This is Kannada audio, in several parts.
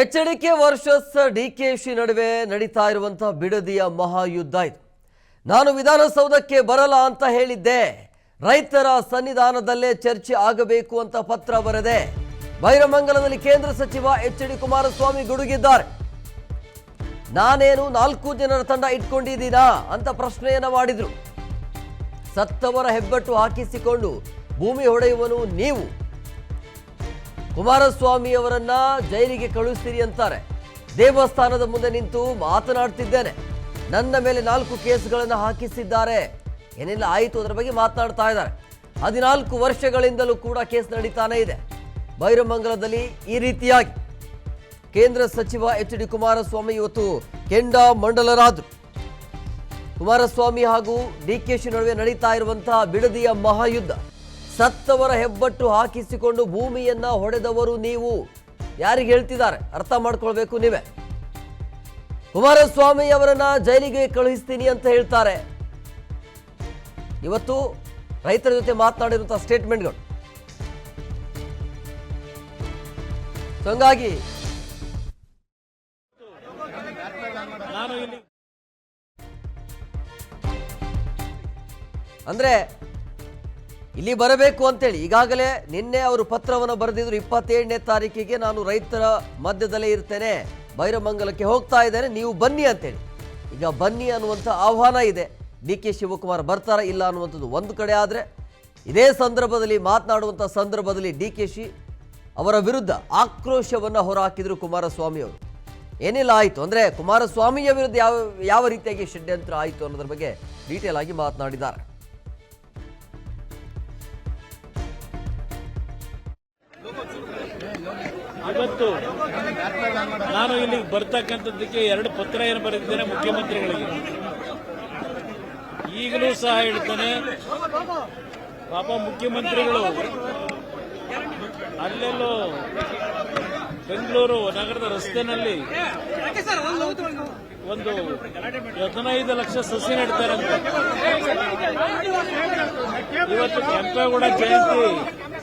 ಎಚ್ಡಿಕೆ ವರ್ಸಸ್ ಡಿಕೆಶಿ ನಡುವೆ ನಡೀತಾ ಇರುವಂತಹ ಬಿಡದಿಯ ಮಹಾಯುದ್ಧ ಇದು. ನಾನು ವಿಧಾನಸೌಧಕ್ಕೆ ಬರಲ್ಲ ಅಂತ ಹೇಳಿದ್ದೆ, ರೈತರ ಸನ್ನಿಧಾನದಲ್ಲೇ ಚರ್ಚೆ ಆಗಬೇಕು ಅಂತ ಪತ್ರ ಬರೆದೆ. ಬೈರಮಂಗಲದಲ್ಲಿ ಕೇಂದ್ರ ಸಚಿವ ಎಚ್.ಡಿ. ಕುಮಾರಸ್ವಾಮಿ ಗುಡುಗಿದ್ದಾರೆ. ನಾನೇನು 4 ಜನರ ತಂಡ ಇಟ್ಕೊಂಡಿದ್ದೀನಾ ಅಂತ ಪ್ರಶ್ನೆಯನ್ನ ಮಾಡಿದ್ರು. ಸತ್ತವರ ಹೆಬ್ಬಟ್ಟು ಹಾಕಿಸಿಕೊಂಡು ಭೂಮಿ ಹೊಡೆಯುವನು ನೀವು, ಕುಮಾರಸ್ವಾಮಿ ಅವರನ್ನ ಜೈಲಿಗೆ ಕಳುಹಿಸ್ತೀರಿ ಅಂತಾರೆ. ದೇವಸ್ಥಾನದ ಮುಂದೆ ನಿಂತು ಮಾತನಾಡ್ತಿದ್ದೇನೆ, ನನ್ನ ಮೇಲೆ 4 ಕೇಸ್ಗಳನ್ನು ಹಾಕಿಸಿದ್ದಾರೆ, ಏನೆಲ್ಲ ಆಯಿತು ಅದರ ಬಗ್ಗೆ ಮಾತನಾಡ್ತಾ ಇದ್ದಾರೆ. 14 ವರ್ಷಗಳಿಂದಲೂ ಕೂಡ ಕೇಸ್ ನಡೀತಾನೆ ಇದೆ. ಬೈರಮಂಗಲದಲ್ಲಿ ಈ ರೀತಿಯಾಗಿ ಕೇಂದ್ರ ಸಚಿವ ಎಚ್.ಡಿ. ಕುಮಾರಸ್ವಾಮಿ ಇವತ್ತು ಕೆಂಡಾಮಂಡಲರಾದರು. ಕುಮಾರಸ್ವಾಮಿ ಹಾಗೂ ಡಿಕೆಶಿ ನಡುವೆ ನಡೀತಾ ಇರುವಂತಹ ಬಿಡದಿಯ ಮಹಾಯುದ್ಧ. ಸತ್ತವರ ಹೆಬ್ಬಟ್ಟು ಹಾಕಿಸಿಕೊಂಡು ಭೂಮಿಯನ್ನ ಹೊಡೆದವರು ನೀವು, ಯಾರಿಗೆ ಹೇಳ್ತಿದ್ದಾರೆ ಅರ್ಥ ಮಾಡ್ಕೊಳ್ಬೇಕು ನೀವೇ. ಕುಮಾರಸ್ವಾಮಿ ಅವರನ್ನ ಜೈಲಿಗೆ ಕಳುಹಿಸ್ತೀನಿ ಅಂತ ಹೇಳ್ತಾರೆ. ಇವತ್ತು ರೈತರ ಜೊತೆ ಮಾತನಾಡಿರುವಂತಹ ಸ್ಟೇಟ್ಮೆಂಟ್ಗಳು. ಹಂಗಾಗಿ ಅಂದ್ರೆ ಇಲ್ಲಿ ಬರಬೇಕು ಅಂತೇಳಿ ಈಗಾಗಲೇ ನಿನ್ನೆ ಅವರು ಪತ್ರವನ್ನು ಬರೆದಿದ್ರು. 27ನೇ ತಾರೀಕಿಗೆ ನಾನು ರೈತರ ಮಧ್ಯದಲ್ಲೇ ಇರ್ತೇನೆ, ಬೈರಮಂಗಲಕ್ಕೆ ಹೋಗ್ತಾ ಇದ್ದೇನೆ, ನೀವು ಬನ್ನಿ ಅಂತೇಳಿ. ಈಗ ಬನ್ನಿ ಅನ್ನುವಂಥ ಆಹ್ವಾನ ಇದೆ. ಡಿ.ಕೆ. ಶಿವಕುಮಾರ್ ಬರ್ತಾರ ಇಲ್ಲ ಅನ್ನುವಂಥದ್ದು ಒಂದು ಕಡೆ ಆದರೆ, ಇದೇ ಸಂದರ್ಭದಲ್ಲಿ ಮಾತನಾಡುವಂಥ ಸಂದರ್ಭದಲ್ಲಿ ಡಿ.ಕೆ.ಶಿ ಅವರ ವಿರುದ್ಧ ಆಕ್ರೋಶವನ್ನು ಹೊರಹಾಕಿದ್ರು ಕುಮಾರಸ್ವಾಮಿ ಅವರು. ಏನೆಲ್ಲ ಆಯಿತು ಅಂದರೆ ಕುಮಾರಸ್ವಾಮಿಯ ವಿರುದ್ಧ ಯಾವ ರೀತಿಯಾಗಿ ಷಡ್ಯಂತ್ರ ಆಯಿತು ಅನ್ನೋದ್ರ ಬಗ್ಗೆ ಡೀಟೇಲ್ ಆಗಿ ಮಾತನಾಡಿದ್ದಾರೆ. ಇವತ್ತು ನಾನು ಇಲ್ಲಿಗೆ ಬರ್ತಕ್ಕಂಥದ್ದಕ್ಕೆ 2 ಪತ್ರ ಏನು ಬರೆದಿದ್ದೇನೆ ಮುಖ್ಯಮಂತ್ರಿಗಳಿಗೆ. ಈಗಲೂ ಸಹ ಹೇಳ್ತಾನೆ, ಪಾಪ ಮುಖ್ಯಮಂತ್ರಿಗಳು ಅಲ್ಲೆಲ್ಲೋ ಬೆಂಗಳೂರು ನಗರದ ರಸ್ತೆನಲ್ಲಿ ಒಂದು 15 ಲಕ್ಷ ಸಸಿ ನೆಡ್ತಾರಂತೆ. ಇವತ್ತು ಕೆಂಪೇಗೌಡ ಜಯಂತಿ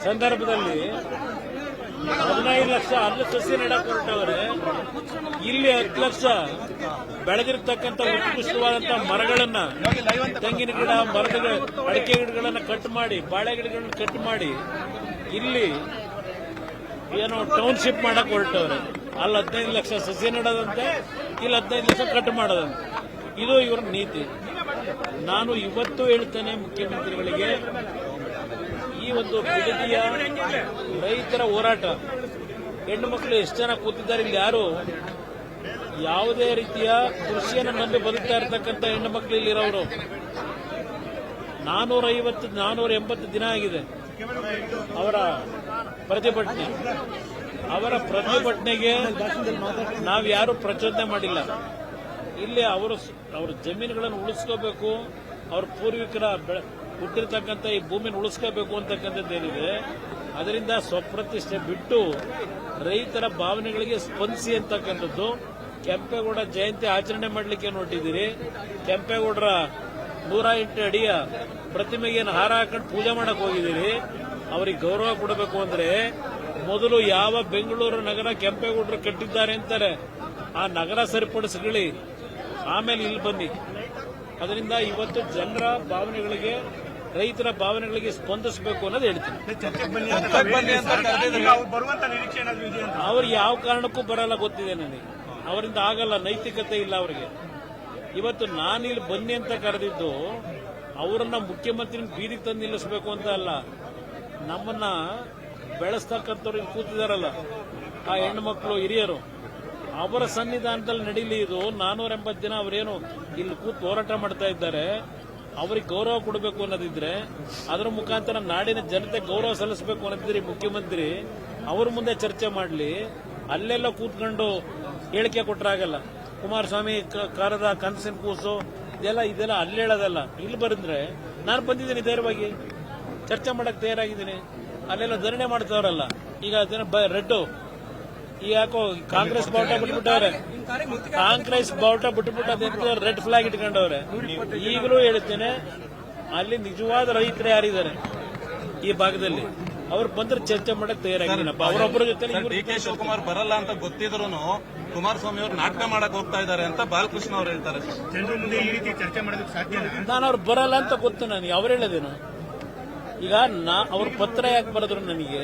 ಸಂದರ್ಭದಲ್ಲಿ 15 ಲಕ್ಷ ಅಲ್ಲ ಸಸಿ ನೆಡಕ್ ಹೊರಟವ್ರೆ. ಇಲ್ಲಿ 10 ಲಕ್ಷ ಬೆಳೆದಿರ್ತಕ್ಕಂಥ ಉತ್ಕೃಷ್ಟವಾದಂತಹ ಮರಗಳನ್ನ, ತೆಂಗಿನ ಗಿಡ, ಮರದ ಅಡಿಕೆ ಗಿಡಗಳನ್ನ ಕಟ್ ಮಾಡಿ, ಬಾಳೆ ಗಿಡಗಳನ್ನ ಕಟ್ ಮಾಡಿ ಇಲ್ಲಿ ಏನೋ ಟೌನ್ಶಿಪ್ ಮಾಡಕ್ ಹೊರಟವ್ರೆ. ಅಲ್ಲಿ 15 ಲಕ್ಷ ಸಸಿ ನೆಡೋದಂತೆ, ಇಲ್ಲಿ 15 ಲಕ್ಷ ಕಟ್ ಮಾಡೋದಂತೆ. ಇದು ಇವರ ನೀತಿ. ನಾನು ಇವತ್ತು ಹೇಳ್ತೇನೆ ಮುಖ್ಯಮಂತ್ರಿಗಳಿಗೆ, ಈ ಒಂದು ಬಿಡದಿಯ ರೈತರ ಹೋರಾಟ, ಹೆಣ್ಣು ಮಕ್ಕಳು ಎಷ್ಟು ಜನ ಕೂತಿದ್ದಾರೆ ಇಲ್ಲಿ, ಯಾರು ಯಾವುದೇ ರೀತಿಯ ಕೃಷಿಯನ್ನು ನಂಬಿ ಬದುಕ್ತಾ ಇರತಕ್ಕಂಥ ಹೆಣ್ಣು ಮಕ್ಕಳು ಇಲ್ಲಿರೋರು. 480 ದಿನ ಆಗಿದೆ ಅವರ ಪ್ರತಿಭಟನೆ. ಅವರ ಪ್ರತಿಭಟನೆಗೆ ನಾವ್ಯಾರು ಪ್ರಚೋದನೆ ಮಾಡಿಲ್ಲ. ಇಲ್ಲಿ ಅವರ ಜಮೀನುಗಳನ್ನು ಉಳಿಸ್ಕೋಬೇಕು, ಅವ್ರ ಪೂರ್ವಿಕರ ಹುಟ್ಟಿರ್ತಕ್ಕಂಥ ಈ ಭೂಮಿನ ಉಳಿಸ್ಕೋಬೇಕು ಅಂತಕ್ಕಂಥದ್ದೇನಿದೆ, ಅದರಿಂದ ಸ್ವಪ್ರತಿಷ್ಠೆ ಬಿಟ್ಟು ರೈತರ ಭಾವನೆಗಳಿಗೆ ಸ್ಪಂದಿಸಿ ಅಂತಕ್ಕಂಥದ್ದು. ಕೆಂಪೇಗೌಡ ಜಯಂತಿ ಆಚರಣೆ ಮಾಡಲಿಕ್ಕೆ ನೋಡಿದ್ದೀರಿ. ಕೆಂಪೇಗೌಡರ 108 ಅಡಿಯ ಪ್ರತಿಮೆಗೆ ಹಾರ ಹಾಕೊಂಡು ಪೂಜೆ ಮಾಡಕ್ ಹೋಗಿದ್ದೀರಿ. ಅವರಿಗೆ ಗೌರವ ಕೊಡಬೇಕು ಅಂದ್ರೆ ಮೊದಲು ಯಾವ ಬೆಂಗಳೂರು ನಗರ ಕೆಂಪೇಗೌಡರು ಕಟ್ಟಿದ್ದಾರೆ ಅಂತಾರೆ, ಆ ನಗರ ಸರಿಪಡಿಸಿಕೊಳ್ಳಿ, ಆಮೇಲೆ ಇಲ್ಲಿ ಬನ್ನಿ. ಅದರಿಂದ ಇವತ್ತು ಜನರ ಭಾವನೆಗಳಿಗೆ, ರೈತರ ಭಾವನೆಗಳಿಗೆ ಸ್ಪಂದಿಸಬೇಕು ಅನ್ನೋದು ಹೇಳ್ತೀನಿ. ಅವ್ರು ಯಾವ ಕಾರಣಕ್ಕೂ ಬರಲ್ಲ ಗೊತ್ತಿದೆ ನನಗೆ. ಅವರಿಂದ ಆಗಲ್ಲ, ನೈತಿಕತೆ ಇಲ್ಲ ಅವರಿಗೆ. ಇವತ್ತು ನಾನು ಇಲ್ಲಿ ಬನ್ನಿ ಅಂತ ಕರೆದಿದ್ದು ಅವರನ್ನ ಮುಖ್ಯಮಂತ್ರಿ ಬೀದಿಗೆ ತಂದು ನಿಲ್ಲಿಸಬೇಕು ಅಂತ ಅಲ್ಲ. ನಮ್ಮನ್ನ ಬೆಳೆಸ್ತಕ್ಕಂಥವ್ರು ಇಲ್ಲಿ ಕೂತಿದಾರಲ್ಲ, ಆ ಹೆಣ್ಣು ಮಕ್ಕಳು, ಹಿರಿಯರು, ಅವರ ಸನ್ನಿಧಾನದಲ್ಲಿ ನಡೀಲಿ ಇದು. 480 ದಿನ ಅವರೇನು ಇಲ್ಲಿ ಕೂತು ಹೋರಾಟ ಮಾಡ್ತಾ ಇದ್ದಾರೆ, ಅವರಿಗೆ ಗೌರವ ಕೊಡಬೇಕು ಅನ್ನೋದಿದ್ರೆ, ಅದರ ಮುಖಾಂತರ ನಾಡಿನ ಜನತೆ ಗೌರವ ಸಲ್ಲಿಸಬೇಕು ಅನ್ನೋದಿದ್ರೆ ಮುಖ್ಯಮಂತ್ರಿ ಅವ್ರ ಮುಂದೆ ಚರ್ಚೆ ಮಾಡಲಿ. ಅಲ್ಲೆಲ್ಲ ಕೂತ್ಕೊಂಡು ಹೇಳಿಕೆ ಕೊಟ್ಟರಾಗಲ್ಲ. ಕುಮಾರಸ್ವಾಮಿ ಕಾರದ ಕನಸಿನ ಕೂಸು ಇದೆಲ್ಲ ಅಲ್ಲಿ ಹೇಳೋದಲ್ಲ. ಇಲ್ಲಿ ಬಂದ್ರೆ ನಾನು ಬಂದಿದ್ದೀನಿ, ಧೈರ್ಯವಾಗಿ ಚರ್ಚೆ ಮಾಡಕ್ ತಯಾರಾಗಿದ್ದೀನಿ. ಅಲ್ಲೆಲ್ಲ ಧರಣಿ ಮಾಡ್ತಾವ್ರಲ್ಲ, ಈಗ ರೆಡ್ ಈ ಯಾಕೋ ಕಾಂಗ್ರೆಸ್ ಬಾವುಟ ಬಿಟ್ಬಿಟ್ಟವ್ರೆ, ಕಾಂಗ್ರೆಸ್ ಬಾವುಟ ಬಿಟ್ಬಿಟ್ಟು ರೆಡ್ ಫ್ಲಾಗ್ ಇಟ್ಕೊಂಡವ್ರೆ. ಈಗಲೂ ಹೇಳ್ತೇನೆ, ಅಲ್ಲಿ ನಿಜವಾದ ರೈತರು ಯಾರಿದ್ದಾರೆ ಈ ಭಾಗದಲ್ಲಿ, ಅವ್ರು ಬಂದ್ರೆ ಚರ್ಚೆ ಮಾಡಕ್ ತಯಾರಾಗಿದ್ದೀನಪ್ಪ. ಅವರೊಬ್ಬರ ಜೊತೆ ಡಿ ಕೆ ಶಿವಕುಮಾರ್ ಬರಲ್ಲ ಅಂತ ಗೊತ್ತಿದ್ರು ಕುಮಾರಸ್ವಾಮಿ ಅವರು ನಾಟಕ ಮಾಡಕ್ ಹೋಗ್ತಾ ಇದ್ದಾರೆ ಅಂತ ಬಾಲಕೃಷ್ಣ ಅವ್ರು ಹೇಳ್ತಾರೆ. ಜನರ ಮುಂದೆ ಈ ರೀತಿ ಚರ್ಚೆ ಮಾಡೋದಕ್ಕೆ ಸಾಧ್ಯ? ನಾನು ಅವ್ರು ಬರಲ್ಲ ಅಂತ ಗೊತ್ತು ನನಗೆ. ಅವ್ರು ಹೇಳೋದೇನು ಈಗ ಅವ್ರ ಪತ್ರ ಯಾಕೆ ಬರೆದ್ರು ನನಗೆ?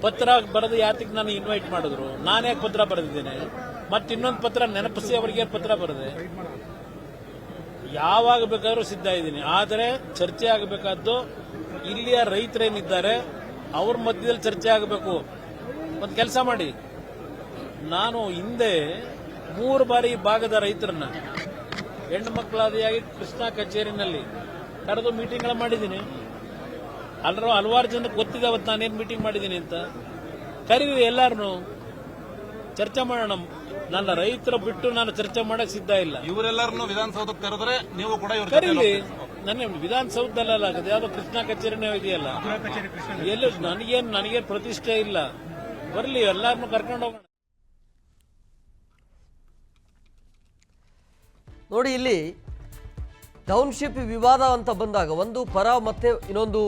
ಪತ್ರ ಬರೆದು ಯಾತಿಗೆ ನಾನು ಇನ್ವೈಟ್ ಮಾಡಿದ್ರು? ನಾನು ಯಾಕೆ ಪತ್ರ ಬರೆದಿದ್ದೇನೆ? ಮತ್ತೆ ಇನ್ನೊಂದು ಪತ್ರ ನೆನಪಿಸಿ ಅವರಿಗೆ ಪತ್ರ ಬರೆದೆ. ಯಾವಾಗ ಬೇಕಾದ್ರೂ ಸಿದ್ಧ ಇದ್ದೀನಿ. ಆದರೆ ಚರ್ಚೆ ಆಗಬೇಕಾದ್ದು ಇಲ್ಲಿಯ ರೈತರೇನಿದ್ದಾರೆ ಅವ್ರ ಮಧ್ಯದಲ್ಲಿ ಚರ್ಚೆ ಆಗಬೇಕು. ಒಂದು ಕೆಲಸ ಮಾಡಿ, ನಾನು ಹಿಂದೆ 3 ಬಾರಿ ಭಾಗದ ರೈತರನ್ನ ಹೆಣ್ಣು ಮಕ್ಕಳಾದಿಯಾಗಿ ಕೃಷ್ಣಾ ಕಚೇರಿನಲ್ಲಿ ಕರೆದು ಮೀಟಿಂಗ್ಗಳ ಮಾಡಿದ್ದೀನಿ. ಹಲವಾರು ಜನಕ್ಕೆ ಗೊತ್ತಿದೆ ಅವತ್ತು ನಾನೇನು ಮೀಟಿಂಗ್ ಮಾಡಿದ್ದೀನಿ ಅಂತ. ಕರೀರಿ, ಎಲ್ಲಾರನು ಚರ್ಚೆ ಮಾಡೋಣ. ನನ್ನ ರೈತರ ಬಿಟ್ಟು ನಾನು ಚರ್ಚೆ ಮಾಡಕ್ ಸಿದ್ಧ ಇಲ್ಲ. ಇವರೆಲ್ಲರನ್ನು ವಿಧಾನಸೌಧಕ್ಕೆ ಕರೆದ್ರೆ ನೀವು ಕೂಡ ಕರೀಲಿ. ನನ್ನ ವಿಧಾನಸೌಧದಲ್ಲ, ಯಾವ್ದೋ ಕೃಷ್ಣಾ ಕಚೇರಿನೇ ಇದೆಯಲ್ಲ, ಎಲ್ಲಿ ನನಗೇನು ಪ್ರತಿಷ್ಠೆ ಇಲ್ಲ. ಬರಲಿ, ಎಲ್ಲಾರನ್ನು ಕರ್ಕೊಂಡು ಹೋಗೋಣ. ನೋಡಿ, ಇಲ್ಲಿ ಟೌನ್ಶಿಪ್ ವಿವಾದ ಅಂತ ಬಂದಾಗ ಒಂದು ಪರ ಮತ್ತೆ ಇನ್ನೊಂದು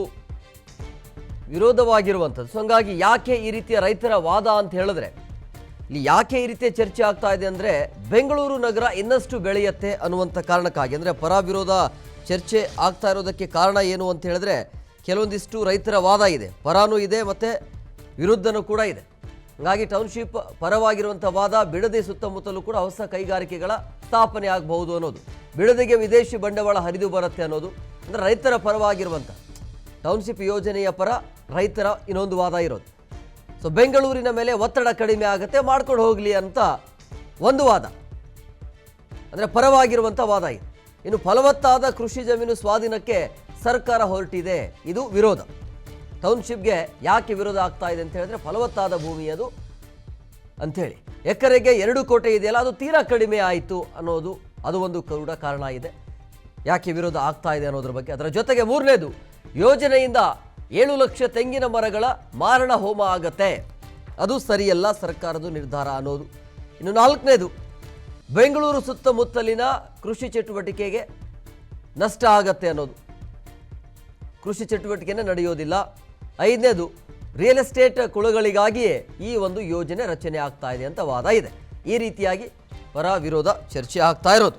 ವಿರೋಧವಾಗಿರುವಂಥದ್ದು. ಸೊ ಹಂಗಾಗಿ ಯಾಕೆ ಈ ರೀತಿಯ ರೈತರ ವಾದ ಅಂತ ಹೇಳಿದ್ರೆ, ಇಲ್ಲಿ ಯಾಕೆ ಈ ರೀತಿಯ ಚರ್ಚೆ ಆಗ್ತಾ ಇದೆ ಅಂದರೆ, ಬೆಂಗಳೂರು ನಗರ ಇನ್ನಷ್ಟು ಬೆಳೆಯುತ್ತೆ ಅನ್ನುವಂಥ ಕಾರಣಕ್ಕಾಗಿ. ಅಂದರೆ ಪರ ವಿರೋಧ ಚರ್ಚೆ ಆಗ್ತಾ ಇರೋದಕ್ಕೆ ಕಾರಣ ಏನು ಅಂತ ಹೇಳಿದ್ರೆ, ಕೆಲವೊಂದಿಷ್ಟು ರೈತರ ವಾದ ಇದೆ, ಪರಾನೂ ಇದೆ ಮತ್ತು ವಿರುದ್ಧನೂ ಕೂಡ ಇದೆ. ಹಾಗಾಗಿ ಟೌನ್ಶಿಪ್ ಪರವಾಗಿರುವಂಥ ವಾದ, ಬಿಡದಿ ಸುತ್ತಮುತ್ತಲೂ ಕೂಡ ಹೊಸ ಕೈಗಾರಿಕೆಗಳ ಸ್ಥಾಪನೆ ಆಗಬಹುದು ಅನ್ನೋದು, ಬಿಡದಿಗೆ ವಿದೇಶಿ ಬಂಡವಾಳ ಹರಿದು ಬರುತ್ತೆ ಅನ್ನೋದು. ಅಂದರೆ ರೈತರ ಪರವಾಗಿರುವಂಥ ಟೌನ್ಶಿಪ್ ಯೋಜನೆಯ ಪರ ರೈತರ ಇನ್ನೊಂದು ವಾದ ಇರೋದು. ಸೊ ಬೆಂಗಳೂರಿನ ಮೇಲೆ ಒತ್ತಡ ಕಡಿಮೆ ಆಗುತ್ತೆ, ಮಾಡ್ಕೊಂಡು ಹೋಗಲಿ ಅಂತ ಒಂದು ವಾದ, ಅಂದರೆ ಪರವಾಗಿರುವಂಥ ವಾದ ಇದೆ. ಇನ್ನು ಫಲವತ್ತಾದ ಕೃಷಿ ಜಮೀನು ಸ್ವಾಧೀನಕ್ಕೆ ಸರ್ಕಾರ ಹೊರಟಿದೆ, ಇದು ವಿರೋಧ. ಟೌನ್ಶಿಪ್ಗೆ ಯಾಕೆ ವಿರೋಧ ಆಗ್ತಾ ಇದೆ ಅಂತ ಹೇಳಿದ್ರೆ, ಫಲವತ್ತಾದ ಭೂಮಿ ಅದು ಅಂಥೇಳಿ. ಎಕರೆಗೆ 2 ಕೋಟಿ ಇದೆಯಲ್ಲ, ಅದು ತೀರಾ ಕಡಿಮೆ ಆಯಿತು ಅನ್ನೋದು, ಅದು ಒಂದು ಕೂಡ ಕಾರಣ ಇದೆ ಯಾಕೆ ವಿರೋಧ ಆಗ್ತಾ ಇದೆ ಅನ್ನೋದ್ರ ಬಗ್ಗೆ. ಅದರ ಜೊತೆಗೆ 3ನೇದು, ಯೋಜನೆಯಿಂದ 7 ಲಕ್ಷ ತೆಂಗಿನ ಮರಗಳ ಮಾರಣ ಹೋಮ ಆಗತ್ತೆ, ಅದು ಸರಿಯಲ್ಲ ಸರ್ಕಾರದ ನಿರ್ಧಾರ ಅನ್ನೋದು. ಇನ್ನು 4ನೇದು, ಬೆಂಗಳೂರು ಸುತ್ತಮುತ್ತಲಿನ ಕೃಷಿ ಚಟುವಟಿಕೆಗೆ ನಷ್ಟ ಆಗತ್ತೆ ಅನ್ನೋದು, ಕೃಷಿ ಚಟುವಟಿಕೆನೇ ನಡೆಯೋದಿಲ್ಲ. 5ನೇದು, ರಿಯಲ್ ಎಸ್ಟೇಟ್ ಕುಳಗಳಿಗಾಗಿಯೇ ಈ ಒಂದು ಯೋಜನೆ ರಚನೆ ಆಗ್ತಾ ಇದೆ ಅಂತ ವಾದ ಇದೆ. ಈ ರೀತಿಯಾಗಿ ಪರ ವಿರೋಧ ಚರ್ಚೆ ಆಗ್ತಾ ಇರೋದು.